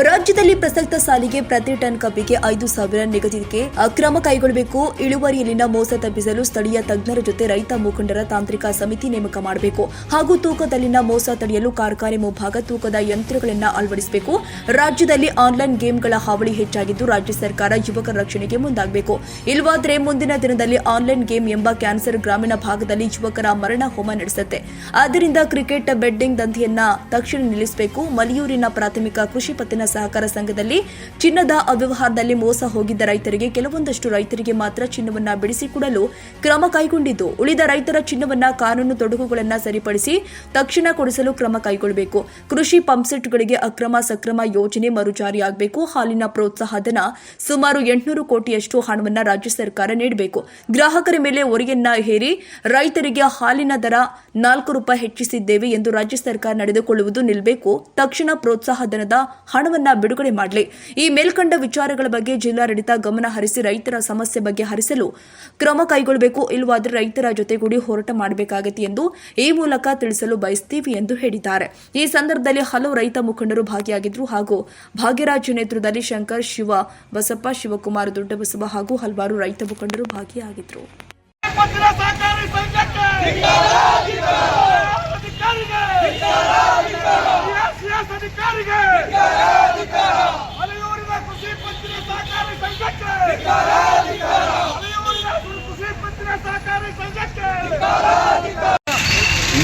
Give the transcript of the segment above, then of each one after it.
ರಾಜ್ಯದಲ್ಲಿ ಪ್ರಸಕ್ತ ಸಾಲಿಗೆ ಪ್ರತಿ ಟನ್ ಕಬ್ಬಿಗೆ 5,000 ನಿಗದಿಗೆ ಕ್ರಮ ಕೈಗೊಳ್ಳಬೇಕು. ಇಳುವರಿಯಲ್ಲಿನ ಮೋಸ ತಪ್ಪಿಸಲು ಸ್ಥಳೀಯ ತಜ್ಞರ ಜೊತೆ ರೈತ ಮುಖಂಡರ ತಾಂತ್ರಿಕ ಸಮಿತಿ ನೇಮಕ ಮಾಡಬೇಕು. ಹಾಗೂ ತೂಕದಲ್ಲಿನ ಮೋಸ ತಡೆಯಲು ಕಾರ್ಖಾನೆ ಮುಂಭಾಗ ತೂಕದ ಯಂತ್ರಗಳನ್ನು ಅಳವಡಿಸಬೇಕು. ರಾಜ್ಯದಲ್ಲಿ ಆನ್ಲೈನ್ ಗೇಮ್ಗಳ ಹಾವಳಿ ಹೆಚ್ಚಾಗಿದ್ದು ರಾಜ್ಯ ಸರ್ಕಾರ ಯುವಕರ ರಕ್ಷಣೆಗೆ ಮುಂದಾಗಬೇಕು. ಇಲ್ಲವಾದರೆ ಮುಂದಿನ ದಿನದಲ್ಲಿ ಆನ್ಲೈನ್ ಗೇಮ್ ಎಂಬ ಕ್ಯಾನ್ಸರ್ ಗ್ರಾಮೀಣ ಭಾಗದಲ್ಲಿ ಯುವಕರ ಮರಣ ಹೋಮ ನಡೆಸುತ್ತೆ. ಆದ್ದರಿಂದ ಕ್ರಿಕೆಟ್ ಬೆಟ್ಟಿಂಗ್ ದಂಧೆಯನ್ನ ತಕ್ಷಣ ನಿಲ್ಲಿಸಬೇಕು. ಮಲಿಯೂರಿನ ಪ್ರಾಥಮಿಕ ಕೃಷಿ ಪತ್ತಿನ ಸಹಕಾರ ಸಂಘದಲ್ಲಿ ಚಿನ್ನದ ಅವ್ಯವಹಾರದಲ್ಲಿ ಮೋಸ ಹೋಗಿದ್ದ ರೈತರಿಗೆ ಕೆಲವೊಂದಷ್ಟು ರೈತರಿಗೆ ಮಾತ್ರ ಚಿನ್ನವನ್ನ ಬಿಡಿಸಿಕೊಡಲು ಕ್ರಮ ಕೈಗೊಂಡಿದ್ದು ಉಳಿದ ರೈತರ ಚಿನ್ನವನ್ನ ಕಾನೂನು ತೊಡಕುಗಳನ್ನು ಸರಿಪಡಿಸಿ ತಕ್ಷಣ ಕೊಡಿಸಲು ಕ್ರಮ ಕೈಗೊಳ್ಳಬೇಕು. ಕೃಷಿ ಪಂಪ್ಸೆಟ್ಗಳಿಗೆ ಅಕ್ರಮ ಸಕ್ರಮ ಯೋಜನೆ ಮರುಜಾರಿಯಾಗಬೇಕು. ಹಾಲಿನ ಪ್ರೋತ್ಸಾಹಧನ ಸುಮಾರು 800 ಕೋಟಿಯಷ್ಟು ಹಣವನ್ನು ರಾಜ್ಯ ಸರ್ಕಾರ ನೀಡಬೇಕು. ಗ್ರಾಹಕರ ಮೇಲೆ ಹೊರೆಯನ್ನ ಹೇರಿ ರೈತರಿಗೆ ಹಾಲಿನ ದರ 4 ರೂಪಾಯಿ ಹೆಚ್ಚಿಸಿದ್ದೇವೆ ಎಂದು ರಾಜ್ಯ ಸರ್ಕಾರ ನಡೆದುಕೊಳ್ಳುವುದು ನಿಲ್ಲಬೇಕು. ತಕ್ಷಣ ಪ್ರೋತ್ಸಾಹಧನದ ಹಣವನ್ನ ಬಿಡುಗಡೆ ಮಾಡಲಿ. ಈ ಮೇಲ್ಕಂಡ ವಿಚಾರಗಳ ಬಗ್ಗೆ ಜಿಲ್ಲಾಡಳಿತ ಗಮನ ಹರಿಸಿ ರೈತರ ಸಮಸ್ಯೆ ಬಗ್ಗೆ ಹರಿಸಲು ಕ್ರಮ ಕೈಗೊಳ್ಳಬೇಕು. ಇಲ್ಲವಾದರೆ ರೈತರ ಜೊತೆಗೂಡಿ ಹೋರಾಟ ಮಾಡಬೇಕಾಗುತ್ತೆ ಎಂದು ಈ ಮೂಲಕ ತಿಳಿಸಲು ಬಯಸ್ತೀವಿ ಎಂದು ಹೇಳಿದ್ದಾರೆ. ಈ ಸಂದರ್ಭದಲ್ಲಿ ಹಲವು ರೈತ ಮುಖಂಡರು ಭಾಗಿಯಾಗಿದ್ದರು. ಹಾಗೂ ಭಾಗ್ಯರಾಜ್ ನೇತೃತ್ವದಲ್ಲಿ ಶಂಕರ್, ಶಿವ, ಬಸಪ್ಪ, ಶಿವಕುಮಾರ್, ದೊಡ್ಡಬಸವ ಹಾಗೂ ಹಲವಾರು ರೈತ ಮುಖಂಡರು ಭಾಗಿಯಾಗಿದ್ದರು.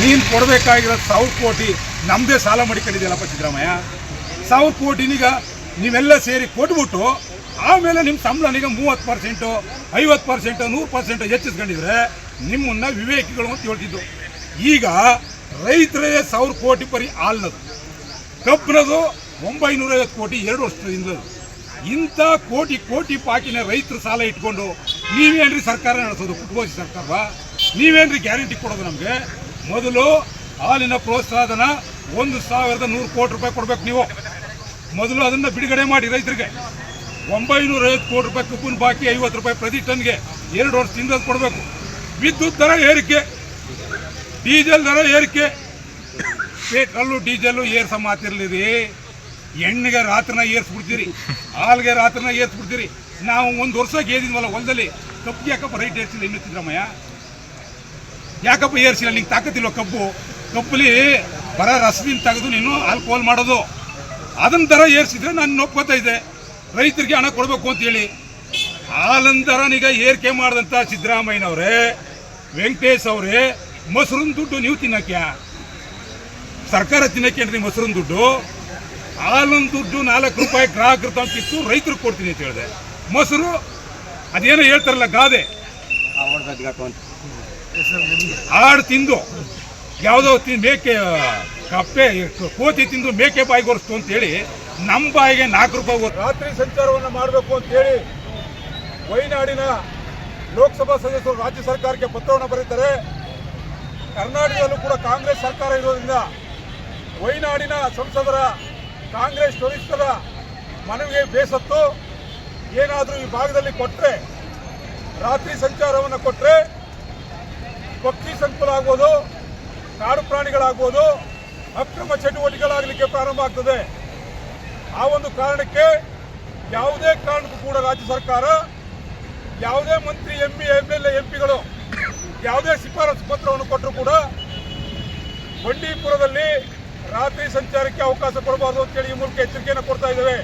ನೀನು ಕೊಡಬೇಕಾಗಿರೋ 1,000 ಕೋಟಿ ನಮ್ಮದೇ ಸಾಲ ಮಾಡಿಕೊಂಡಿದೆಯಲ್ಲಪ್ಪ ಸಿದ್ದರಾಮಯ್ಯ. 1,000 ಕೋಟಿನೀಗ ನೀವೆಲ್ಲ ಸೇರಿ ಕೊಟ್ಬಿಟ್ಟು ಆಮೇಲೆ ನಿಮ್ಮ ಸಂಬಳನೀಗ 30%, 50%, 100% ಹೆಚ್ಚಿಸ್ಕೊಂಡಿದ್ರೆ ನಿಮ್ಮನ್ನ ವಿವೇಕಿಗಳು ಅಂತ ಹೇಳ್ತಿದ್ದು. ಈಗ ರೈತರೇ 1,000 ಕೋಟಿ ಪರಿ ಹಾಲ್ನದು, ಕಬ್ಬಿನದು 950 ಕೋಟಿ 2 ವರ್ಷದಿಂದ. ಇಂಥ ಕೋಟಿ ಕೋಟಿ ಪಾಕಿನ ರೈತರು ಸಾಲ ಇಟ್ಕೊಂಡು ನೀವೇನ್ರಿ ಸರ್ಕಾರ ನಡೆಸೋದು? ಪುಟ್ಕೋಸಿ ಸರ್ಕಾರವಾ? ನೀವೇನ್ರಿ ಗ್ಯಾರಂಟಿ ಕೊಡೋದು ನಮಗೆ? ಮೊದಲು ಹಾಲಿನ ಪ್ರೋತ್ಸಾಹಧನ 1,100 ಕೋಟಿ ರೂಪಾಯಿ ಕೊಡ್ಬೇಕು. ನೀವು ಮೊದಲು ಅದನ್ನು ಬಿಡುಗಡೆ ಮಾಡಿ ರೈತರಿಗೆ. 950 ಕೋಟಿ ರೂಪಾಯಿ ಕಬ್ಬಿನ ಬಾಕಿ 50 ರೂಪಾಯಿ ಪ್ರತಿ ಟನ್ಗೆ 2 ವರ್ಷದಿಂದ ಕೊಡಬೇಕು. ವಿದ್ಯುತ್ ದರ ಏರಿಕೆ, ಡೀಸೆಲ್ ದರ ಏರಿಕೆ, ಪೆಟ್ರೋಲು ಡೀಸೆಲ್ಲು ಏರ್ಸ ಮಾತಿರ್ಲಿರಿ. ಎಣ್ಣೆಗೆ ರಾತ್ರಿನ ಏರ್ಸ್ಬಿಡ್ತೀರಿ, ಹಾಲ್ಗೆ ರಾತ್ರಿನ ಏರ್ಸ್ಬಿಡ್ತೀರಿ. ನಾವು 1 ವರ್ಷ ಗೇದಿದ್ವಲ್ಲ ಹೊಲದಲ್ಲಿ, ಕಬ್ಬಿಗೆ ಯಾಕಪ್ಪ ರೈಟ್ ಏರ್ಸಿಲ್ಲ ಇನ್ನು ಸಿದ್ದರಾಮಯ್ಯ? ಯಾಕಪ್ಪ ಏರ್ಸಿಲ್ಲ? ನಿಂಗೆ ತಾಕತ್ತಿಲ್ವ? ಕಬ್ಬಲಿ ಬರ ರಸದಿಂದ ತೆಗೆದು ನೀನು ಆಲ್ಕೋಹಾಲ್ ಮಾಡೋದು, ಅದನ್ನ ದರ ಏರ್ಸಿದ್ರೆ ನಾನು ಒಪ್ಕೋತಾ ಇದ್ದೆ ರೈತರಿಗೆ ಹಣ ಕೊಡಬೇಕು ಅಂತೇಳಿ. ಹಾಲನ್ ದರನೀಗ ಏರಿಕೆ ಮಾಡಿದಂಥ ಸಿದ್ದರಾಮಯ್ಯನವರೇ, ವೆಂಕಟೇಶ್ ಅವರೇ, ಮೊಸರಿನ ದುಡ್ಡು ನೀವು ತಿನ್ನಕ್ಯಾ? ಸರ್ಕಾರ ತಿನ್ನಕ್ಕೇನ್ರಿ ಮೊಸರಿನ ದುಡ್ಡು? ಹಾಲಿನ ದುಡ್ಡು 4 ರೂಪಾಯಿ ಗ್ರಾಹಕರು ತಂತಿತ್ತು, ರೈತರಿಗೆ ಕೊಡ್ತೀನಿ ಅಂತ ಹೇಳಿದೆ. ಮೊಸರು ಅದೇನೋ ಹೇಳ್ತಾರಲ್ಲ ಗಾದೆ, ಆಡು ತಿಂದು ಯಾವುದೋ ಮೇಕೆ ಕಪ್ಪೆ ಕೋತಿ ತಿಂದು ಮೇಕೆ ಬಾಯಿಗೆ ಒರೆಸ್ತು ಅಂತೇಳಿ ನಮ್ಮ ಬಾಯಿಗೆ 4 ರೂಪಾಯಿ ರಾತ್ರಿ ಸಂಚಾರವನ್ನು ಮಾಡಬೇಕು ಅಂತೇಳಿ ವೈನಾಡಿನ ಲೋಕಸಭಾ ಸದಸ್ಯರು ರಾಜ್ಯ ಸರ್ಕಾರಕ್ಕೆ ಪತ್ರವನ್ನು ಬರೀತಾರೆ. ಕರ್ನಾಟಕದಲ್ಲೂ ಕೂಡ ಕಾಂಗ್ರೆಸ್ ಸರ್ಕಾರ ಇರೋದ್ರಿಂದ ವೈನಾಡಿನ ಸಂಸದರ ಕಾಂಗ್ರೆಸ್ ವರಿಷ್ಠರ ಮನವಿಗೆ ಬೇಸತ್ತು ಏನಾದರೂ ಈ ಭಾಗದಲ್ಲಿ ಕೊಟ್ಟರೆ, ರಾತ್ರಿ ಸಂಚಾರವನ್ನು ಕೊಟ್ಟರೆ ಪಕ್ಷಿ ಸಂಕುಲ ಆಗ್ಬೋದು, ಕಾಡು ಪ್ರಾಣಿಗಳಾಗ್ಬೋದು, ಅಕ್ರಮ ಚಟುವಟಿಕೆಗಳಾಗಲಿಕ್ಕೆ ಪ್ರಾರಂಭ ಆಗ್ತದೆ. ಆ ಒಂದು ಕಾರಣಕ್ಕೆ ಯಾವುದೇ ಕಾರಣಕ್ಕೂ ಕೂಡ ರಾಜ್ಯ ಸರ್ಕಾರ, ಯಾವುದೇ ಮಂತ್ರಿ, MLA, MP ಯಾವುದೇ ಶಿಫಾರಸು ಪತ್ರವನ್ನು ಕೊಟ್ಟರೂ ಕೂಡ ಬಂಡೀಪುರದಲ್ಲಿ ರಾತ್ರಿ ಸಂಚಾರಕ್ಕೆ ಅವಕಾಶ ಕೊಡಬಾರದು ಅಂತೇಳಿ ಈ ಮೂಲಕ ಎಚ್ಚರಿಕೆಯನ್ನು ಕೊಡ್ತಾ ಇದ್ದೇವೆ.